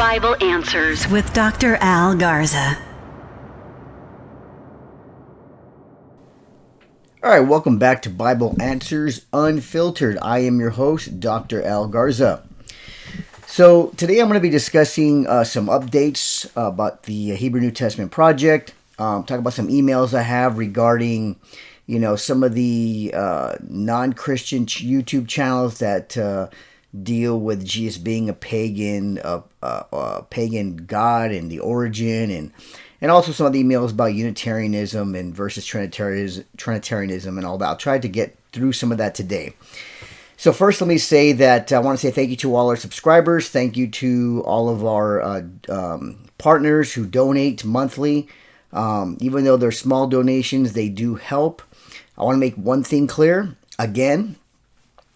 Bible Answers with Dr. Al Garza. All right, welcome back to Bible Answers Unfiltered. I am your host, Dr. Al Garza. So today I'm going to be discussing some updates about the Hebrew New Testament project. Talk about some emails I have regarding, some of the non-Christian YouTube channels that deal with Jesus being a pagan god and the origin, and also some of the emails about Unitarianism and versus Trinitarianism and all that. I'll try to get through some of that today. So first, let me say that I want to say thank you to all our subscribers. Thank you to all of our partners who donate monthly. Even though they're small donations, they do help. I want to make one thing clear. Again,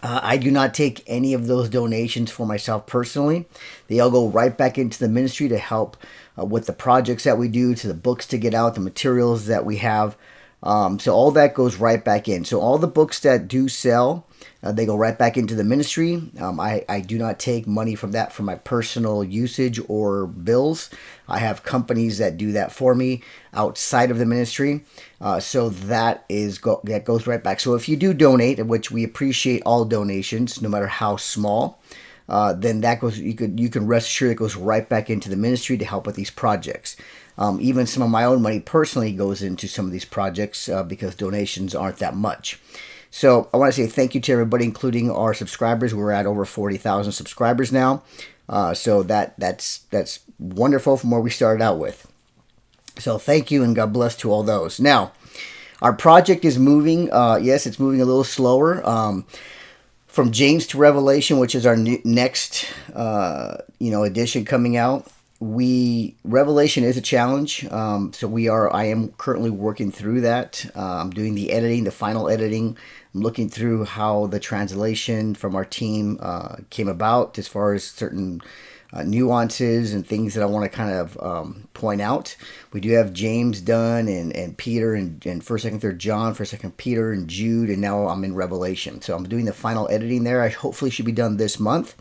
I do not take any of those donations for myself personally. They all go right back into the ministry to help with the projects that we do, to the books to get out, the materials that we have. So all that goes right back in. So all the books that do sell, they go right back into the ministry. I do not take money from that for my personal usage or bills. I have companies that do that for me outside of the ministry. So that goes right back. So if you do donate, which we appreciate all donations, no matter how small, then that goes. You can rest assured it goes right back into the ministry to help with these projects. Even some of my own money personally goes into some of these projects because donations aren't that much. So I want to say thank you to everybody, including our subscribers. We're at over 40,000 subscribers now. So that's wonderful from where we started out with. So thank you and God bless to all those. Now, our project is moving. Yes, it's moving a little slower. From James to Revelation, which is our next edition coming out. Revelation is a challenge. I am currently working through that. I'm doing the final editing. I'm looking through how the translation from our team came about as far as certain nuances and things that I want to kind of point out. We do have James done and Peter and 1st, 2nd, 3rd John, 1st, 2nd Peter and Jude, and now I'm in Revelation. So I'm doing the final editing there. I hopefully should be done this month,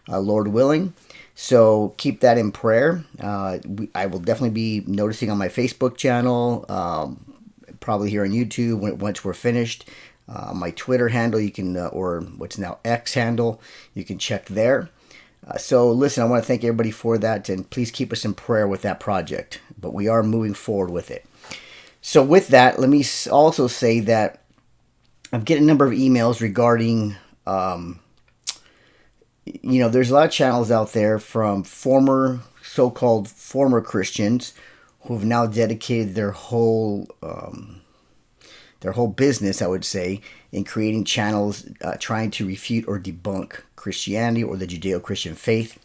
Lord willing. So keep that in prayer. I will definitely be noticing on my Facebook channel, probably here on YouTube once we're finished. My Twitter handle, you can, or what's now X handle, you can check there. So listen, I want to thank everybody for that, and please keep us in prayer with that project. But we are moving forward with it. So with that, let me also say that I'm getting a number of emails regarding, there's a lot of channels out there from so-called former Christians who have now dedicated their whole business, I would say, in creating channels trying to refute or debunk Christianity or the Judeo-Christian faith.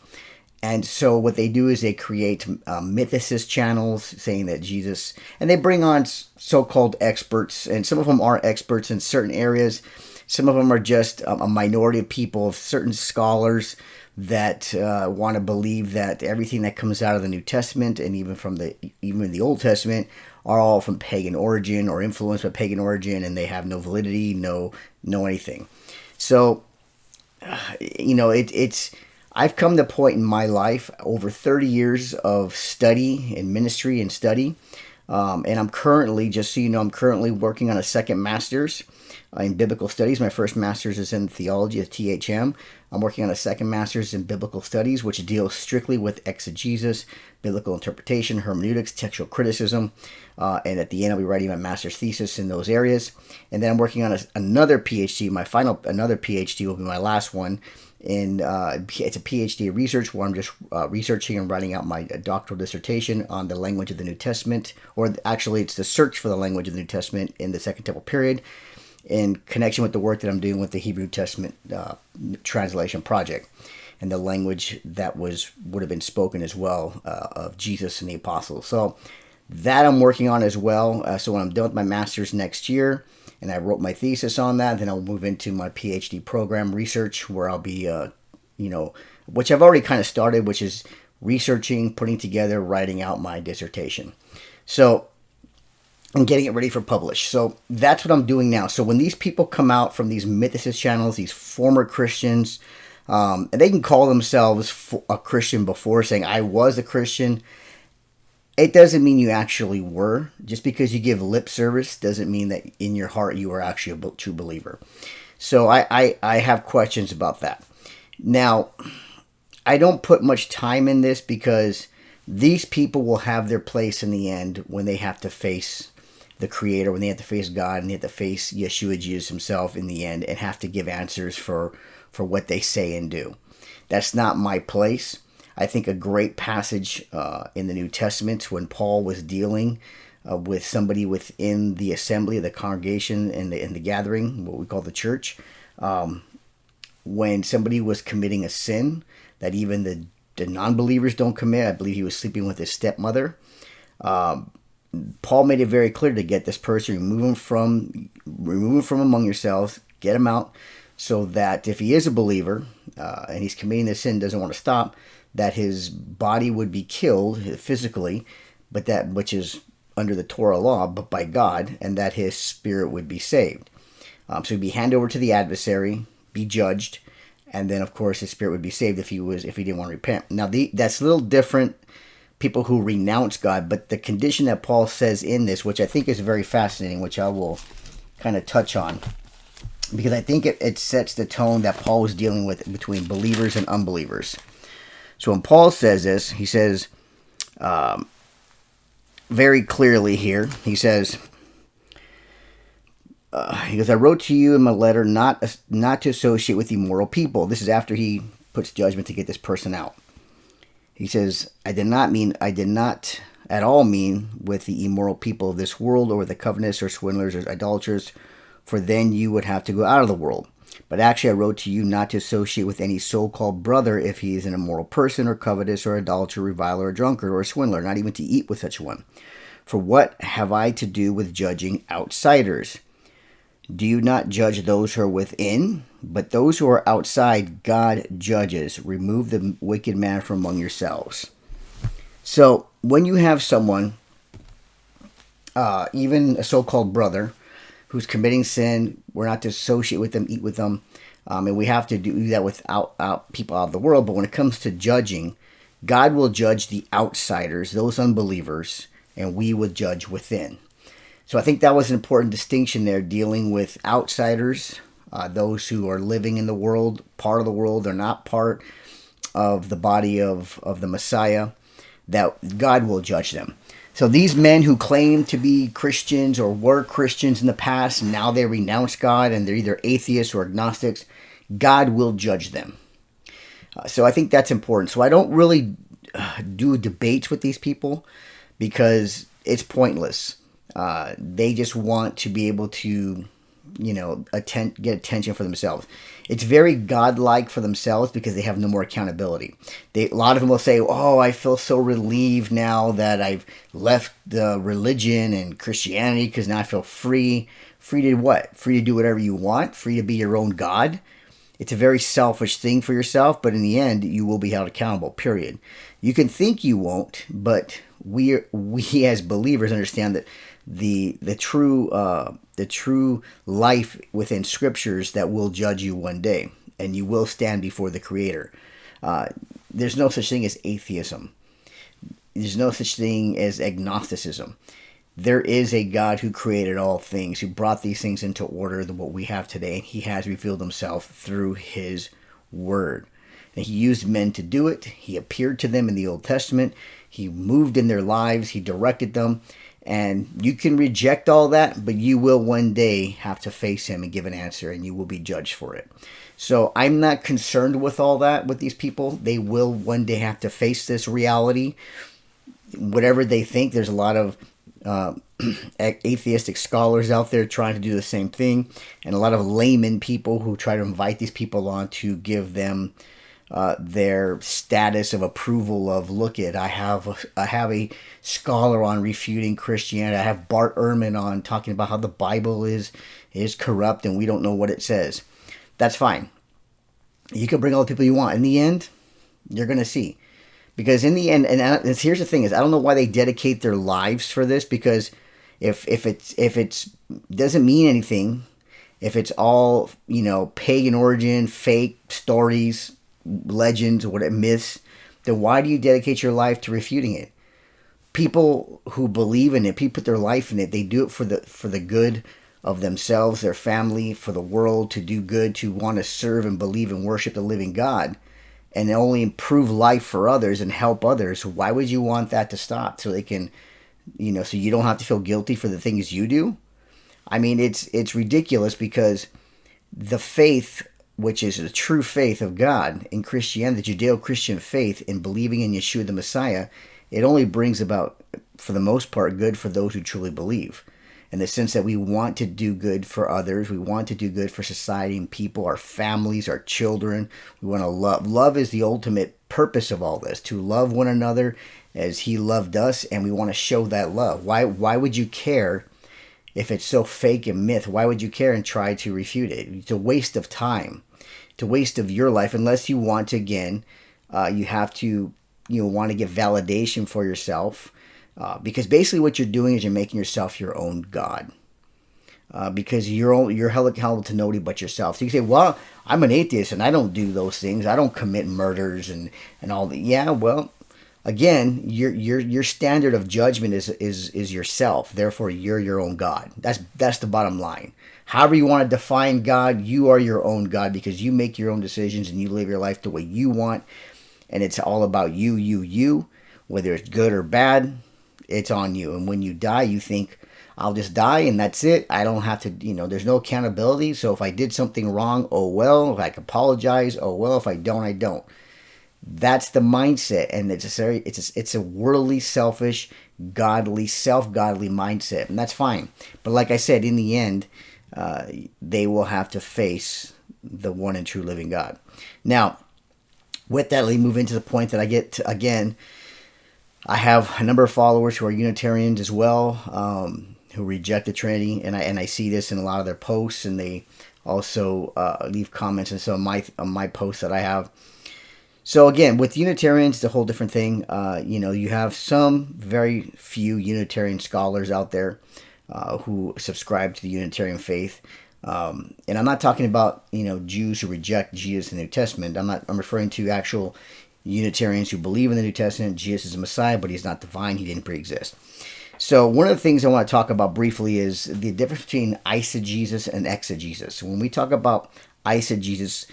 And so what they do is they create mythicist channels saying that Jesus, and they bring on so-called experts, and some of them are experts in certain areas. Some of them are just a minority of people, certain scholars that want to believe that everything that comes out of the New Testament and even the Old Testament are all from pagan origin or influenced by pagan origin, and they have no validity, no anything. So, I've come to a point in my life, over 30 years of study and ministry and study, and I'm currently, just so you know, I'm currently working on a second master's in biblical studies. My first master's is in theology at THM. I'm working on a second master's in biblical studies, which deals strictly with exegesis, biblical interpretation, hermeneutics, textual criticism, and at the end I'll be writing my master's thesis in those areas. And then I'm working on another PhD. Another PhD will be my last one. And it's a PhD research where I'm just researching and writing out my doctoral dissertation on the language of the New Testament, or actually it's the search for the language of the New Testament in the Second Temple period, in connection with the work that I'm doing with the Hebrew Testament translation project and the language that would have been spoken as well of Jesus and the apostles. So that I'm working on as well. So when I'm done with my master's next year, and I wrote my thesis on that, then I'll move into my PhD program research, where I'll be, which I've already kind of started, which is researching, putting together, writing out my dissertation. So I'm getting it ready for publish. So that's what I'm doing now. So when these people come out from these mythicist channels, these former Christians, And they can call themselves a Christian before saying, I was a Christian. It doesn't mean you actually were. Just because you give lip service doesn't mean that in your heart you are actually a true believer. So I have questions about that. Now, I don't put much time in this because these people will have their place in the end when they have to face the Creator, when they have to face God, and they have to face Yeshua Jesus himself in the end and have to give answers for what they say and do. That's not my place. I think a great passage in the New Testament when Paul was dealing with somebody within the assembly, the congregation, and the gathering, what we call the church, when somebody was committing a sin that even the non-believers don't commit. I believe he was sleeping with his stepmother. Paul made it very clear to get this person, remove him from among yourselves, get him out, so that if he is a believer and he's committing this sin, doesn't want to stop, that his body would be killed physically, but that which is under the Torah law, but by God, and that his spirit would be saved. So he'd be handed over to the adversary, be judged, and then of course his spirit would be saved if he didn't want to repent. Now that's a little different. People who renounce God, but the condition that Paul says in this, which I think is very fascinating, which I will kind of touch on, because I think it sets the tone that Paul was dealing with between believers and unbelievers. So when Paul says this, he says very clearly here, he says, he goes, I wrote to you in my letter not to associate with immoral people. This is after he puts judgment to get this person out. He says, I did not at all mean with the immoral people of this world, or with the covetous or swindlers or idolaters, for then you would have to go out of the world. But actually I wrote to you not to associate with any so-called brother if he is an immoral person, or covetous, or idolater, reviler, or drunkard, or a swindler, not even to eat with such one. For what have I to do with judging outsiders? Do you not judge those who are within? But those who are outside, God judges. Remove the wicked man from among yourselves. So, when you have someone, even a so-called brother, who's committing sin, we're not to associate with them, eat with them, and we have to do that without people out of the world. But when it comes to judging, God will judge the outsiders, those unbelievers, and we will judge within. So I think that was an important distinction there, dealing with outsiders, those who are living in the world, part of the world, they're not part of the body of the Messiah, that God will judge them. So these men who claim to be Christians or were Christians in the past, now they renounce God and they're either atheists or agnostics, God will judge them. So I think that's important. So I don't really do debates with these people because it's pointless. They just want to be able to, get attention for themselves. It's very godlike for themselves because they have no more accountability. A lot of them will say, oh, I feel so relieved now that I've left the religion and Christianity because now I feel free. Free to what? Free to do whatever you want? Free to be your own God? It's a very selfish thing for yourself, but in the end, you will be held accountable, period. You can think you won't, but we as believers understand that the true life within scriptures that will judge you one day, and you will stand before the Creator. There's no such thing as atheism. There's no such thing as agnosticism. There is a God who created all things, who brought these things into order, what we have today, and He has revealed Himself through His Word. And He used men to do it. He appeared to them in the Old Testament. He moved in their lives. He directed them. And you can reject all that, but you will one day have to face Him and give an answer, and you will be judged for it. So I'm not concerned with all that with these people. They will one day have to face this reality. Whatever they think, there's a lot of atheistic scholars out there trying to do the same thing, and a lot of layman people who try to invite these people on to give them their status of approval of, look it, I have a scholar on refuting Christianity. I have Bart Ehrman on talking about how the Bible is corrupt and we don't know what it says. That's fine. You can bring all the people you want. In the end, you're going to see. Because in the end, and here's the thing is, I don't know why they dedicate their lives for this, because if it's doesn't mean anything, if it's all, pagan origin, fake stories, legends, myths, then why do you dedicate your life to refuting it? People who believe in it, people put their life in it, they do it for the good of themselves, their family, for the world, to do good, to want to serve and believe and worship the living God, and only improve life for others and help others. Why would you want that to stop? So they can, so you don't have to feel guilty for the things you do? I mean, it's ridiculous, because the faith, which is the true faith of God in Christianity, the Judeo-Christian faith in believing in Yeshua the Messiah, it only brings about, for the most part, good for those who truly believe. In the sense that we want to do good for others, we want to do good for society and people, our families, our children. We want to love. Love is the ultimate purpose of all this, to love one another as He loved us, and we want to show that love. Why would you care if it's so fake and myth? Why would you care and try to refute it? It's a waste of time. It's a waste of your life, unless you want to, again, you have to, want to get validation for yourself. Because basically what you're doing is you're making yourself your own God. Because you're held accountable to nobody but yourself. So you say, well, I'm an atheist and I don't do those things. I don't commit murders and all that. Yeah, well, again, your standard of judgment is yourself. Therefore, you're your own God. That's the bottom line. However you want to define God, you are your own God, because you make your own decisions and you live your life the way you want. And it's all about you. Whether it's good or bad, it's on you. And when you die, you think, I'll just die and that's it. I don't have to, there's no accountability. So if I did something wrong, oh well. If I can apologize, oh well. If I don't, I don't. That's the mindset. And it's a worldly, selfish, godly, self-godly mindset. And that's fine. But like I said, in the end, they will have to face the one and true living God. Now, with that, let me move into the point that I get to, again, I have a number of followers who are Unitarians as well, who reject the Trinity, and I see this in a lot of their posts, and they also leave comments on some of my posts that I have. So again, with Unitarians, it's a whole different thing. You have some very few Unitarian scholars out there who subscribe to the Unitarian faith. And I'm not talking about, Jews who reject Jesus in the New Testament. I'm referring to actual Unitarians who believe in the New Testament. Jesus is a Messiah, but He's not divine. He didn't pre-exist. So one of the things I want to talk about briefly is the difference between eisegesis and exegesis. When we talk about eisegesis,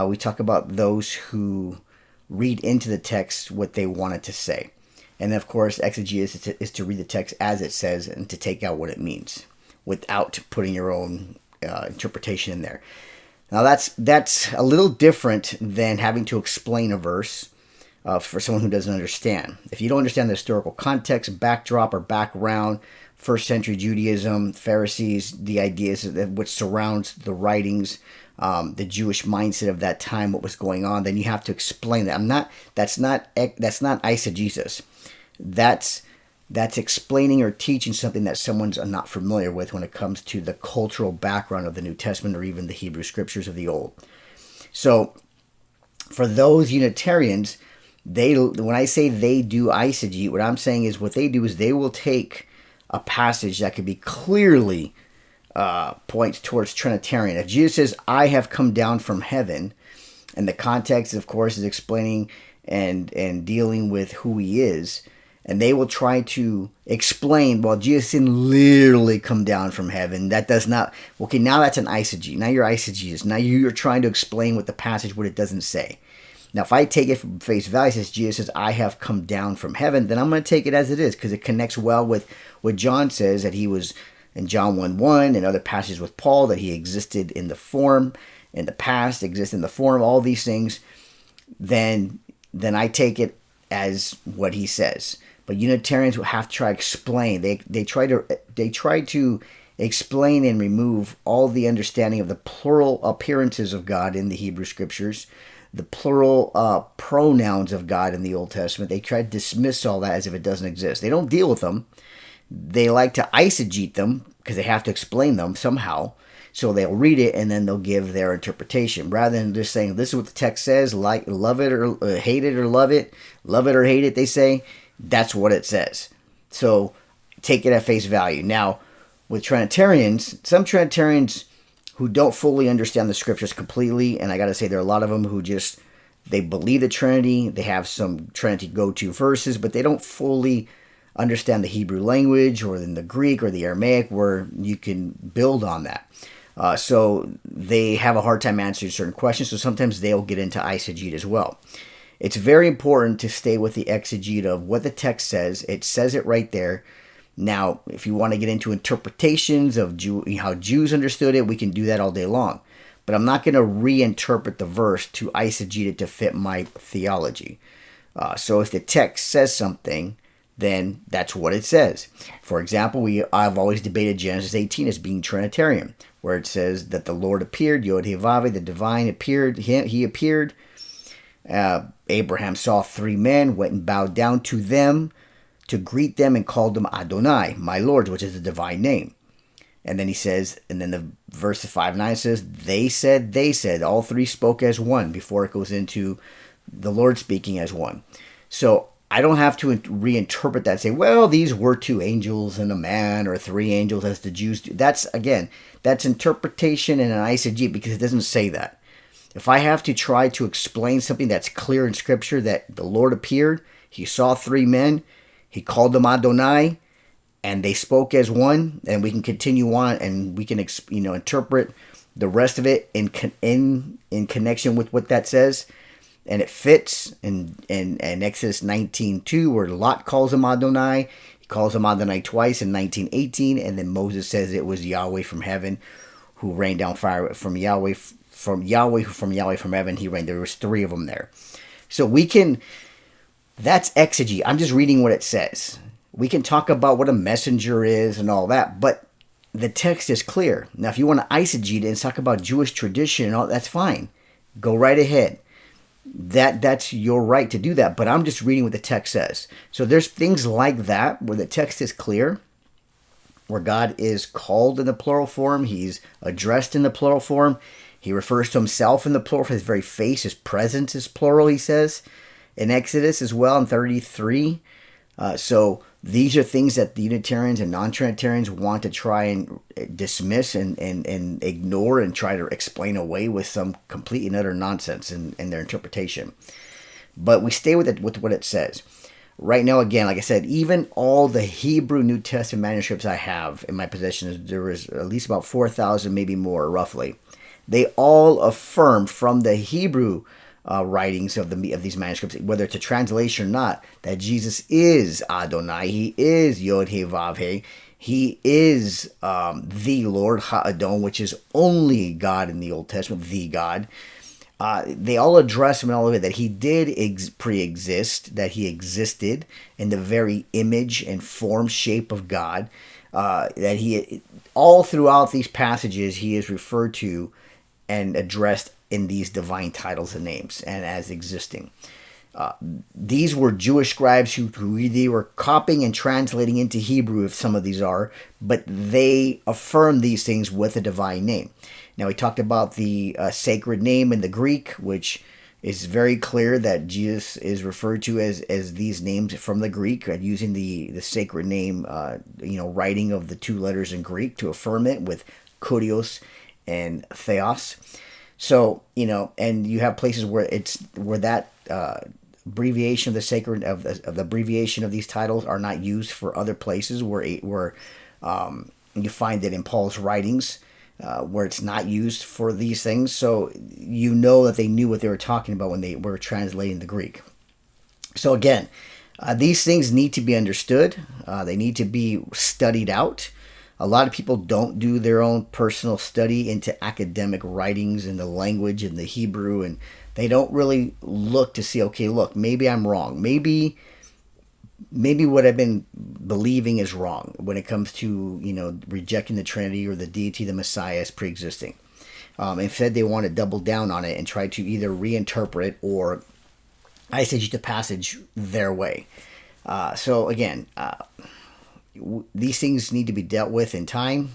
we talk about those who read into the text what they want it to say. And of course, exegesis is to read the text as it says and to take out what it means without putting your own interpretation in there. Now that's a little different than having to explain a verse for someone who doesn't understand. If you don't understand the historical context, backdrop, or background, first century Judaism, Pharisees, the ideas which surrounds the writings, the Jewish mindset of that time, what was going on, then you have to explain that. That's not eisegesis. That's explaining or teaching something that someone's not familiar with when it comes to the cultural background of the New Testament or even the Hebrew Scriptures of the Old. So, for those Unitarians, when I say they do eisegete, what I'm saying is what they do is they will take a passage that could be clearly points towards Trinitarian. If Jesus says, I have come down from heaven, and the context, of course, is explaining and dealing with who He is, and they will try to explain, well, Jesus didn't literally come down from heaven. That does not... Okay, now that's an eisegete. Now you're eisegesis. Now you're trying to explain what the passage, what it doesn't say. Now, if I take it from face value, says Jesus says, I have come down from heaven, then I'm going to take it as it is, because it connects well with what John says, that He was in John 1:1 and other passages with Paul, that He existed in the form, in the past, exists in the form, all these things. Then I take it as what he says. But Unitarians will have to try to explain. They try to explain and remove all the understanding of the plural appearances of God in the Hebrew Scriptures, the plural pronouns of God in the Old Testament. They try to dismiss all that as if it doesn't exist. They don't deal with them. They like to eisegete them because they have to explain them somehow. So they'll read it and then they'll give their interpretation rather than just saying, this is what the text says, like, love it or hate it or love it or hate it, they say. That's what it says. So take it at face value. Now, with Trinitarians, some Trinitarians who don't fully understand the Scriptures completely, and I got to say there are a lot of them who just, They believe the Trinity. They have some Trinity go-to verses, but they don't fully understand the Hebrew language or in the Greek or the Aramaic where you can build on that. So they have a hard time answering certain questions, so sometimes they'll get into eisegete as well. It's very important to stay with the exegete of what the text says. It says it right there. Now, if you want to get into interpretations of how Jews understood it, we can do that all day long. But I'm not going to reinterpret the verse to eisegete it to fit my theology. So if the text says something, then that's what it says. For example, I've always debated Genesis 18 as being Trinitarian, where it says that the Lord appeared, Yod-Heh-Vav, the divine appeared, he appeared. Abraham saw three men, went and bowed down to them to greet them and called them Adonai, my Lord, which is the divine name. And then he says, and then the verse 5:9 says, they said, all three spoke as one before it goes into the Lord speaking as one. So I don't have to reinterpret that and say, well, these were two angels and a man, or three angels as the Jews do. That's interpretation and an eisegete, because it doesn't say that. If I have to try to explain something that's clear in Scripture, that the Lord appeared, he saw three men, he called them Adonai, and they spoke as one, and we can continue on, and we can interpret the rest of it in connection with what that says, and it fits in Exodus 19:2, where Lot calls him Adonai. He calls him Adonai twice in 19:18, and then Moses says it was Yahweh from heaven who rained down fire from Yahweh from heaven. He rained. There was three of them there, so we can. That's exegete. I'm just reading what it says. We can talk about what a messenger is and all that, but the text is clear. Now, if you want to eisegete it and talk about Jewish tradition and all, that's fine. Go right ahead. That's your right to do that, but I'm just reading what the text says. So there's things like that where the text is clear, where God is called in the plural form. He's addressed in the plural form. He refers to himself in the plural. His very face, his presence is plural, he says. In Exodus as well, in 33. So these are things that the Unitarians and non-Trinitarians want to try and dismiss and ignore and try to explain away with some complete and utter nonsense in their interpretation. But we stay with it, with what it says. Right now, again, like I said, even all the Hebrew New Testament manuscripts I have in my possession, there is at least about 4,000, maybe more, roughly. They all affirm from the Hebrew writings of these manuscripts, whether it's a translation or not, that Jesus is Adonai, he is Yod-Heh-Vav-Heh, he is the Lord Ha-Adon, which is only God in the Old Testament, the God. They all address him in all of it, that he did pre-exist, that he existed in the very image and form, shape of God, that he, all throughout these passages, he is referred to and addressed in these divine titles and names and as existing. These were Jewish scribes who they were copying and translating into Hebrew, if some of these are, but they affirm these things with a divine name. Now, we talked about the sacred name in the Greek, which is very clear that Jesus is referred to as these names from the Greek, using the sacred name, writing of the two letters in Greek to affirm it with kurios and theos. So, and you have places where that abbreviation of the sacred of the abbreviation of these titles are not used for other places where you find it in Paul's writings where it's not used for these things. So that they knew what they were talking about when they were translating the Greek. So again, these things need to be understood. They need to be studied out. A lot of people don't do their own personal study into academic writings and the language and the Hebrew, and they don't really look to see, okay, look, maybe I'm wrong. Maybe what I've been believing is wrong when it comes to, rejecting the Trinity or the deity, the Messiah as pre-existing. Instead, they want to double down on it and try to either reinterpret or eisegete the passage their way. So again, these things need to be dealt with in time.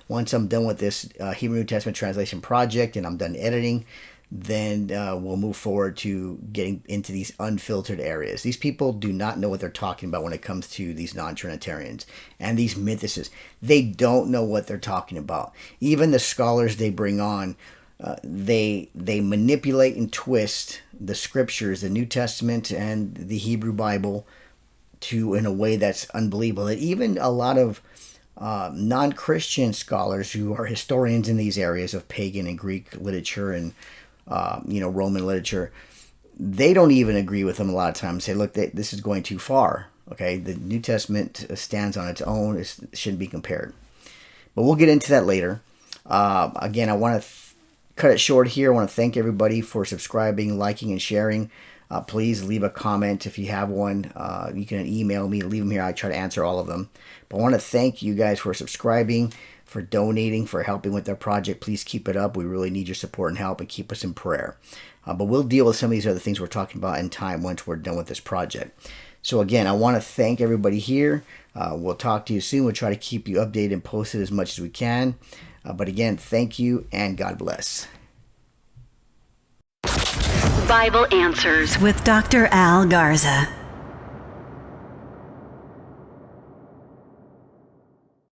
Once I'm done with this Hebrew New Testament translation project and I'm done editing, then we'll move forward to getting into these unfiltered areas. These people do not know what they're talking about when it comes to these non-Trinitarians and these mythicists. They don't know what they're talking about. Even the scholars they bring on they manipulate and twist the scriptures, the New Testament and the Hebrew Bible, in a way that's unbelievable. That even a lot of non-Christian scholars who are historians in these areas of pagan and Greek literature and Roman literature, they don't even agree with them a lot of times. Say, look, this is going too far. Okay, the New Testament stands on its own. It shouldn't be compared. But we'll get into that later. Again, I want to cut it short here. I want to thank everybody for subscribing, liking, and sharing. Please leave a comment if you have one. You can email me, leave them here. I try to answer all of them. But I want to thank you guys for subscribing, for donating, for helping with our project. Please keep it up. We really need your support and help, and keep us in prayer. But we'll deal with some of these other things we're talking about in time once we're done with this project. So again, I want to thank everybody here. We'll talk to you soon. We'll try to keep you updated and posted as much as we can. But again, thank you and God bless. Bible Answers with Dr. Al Garza.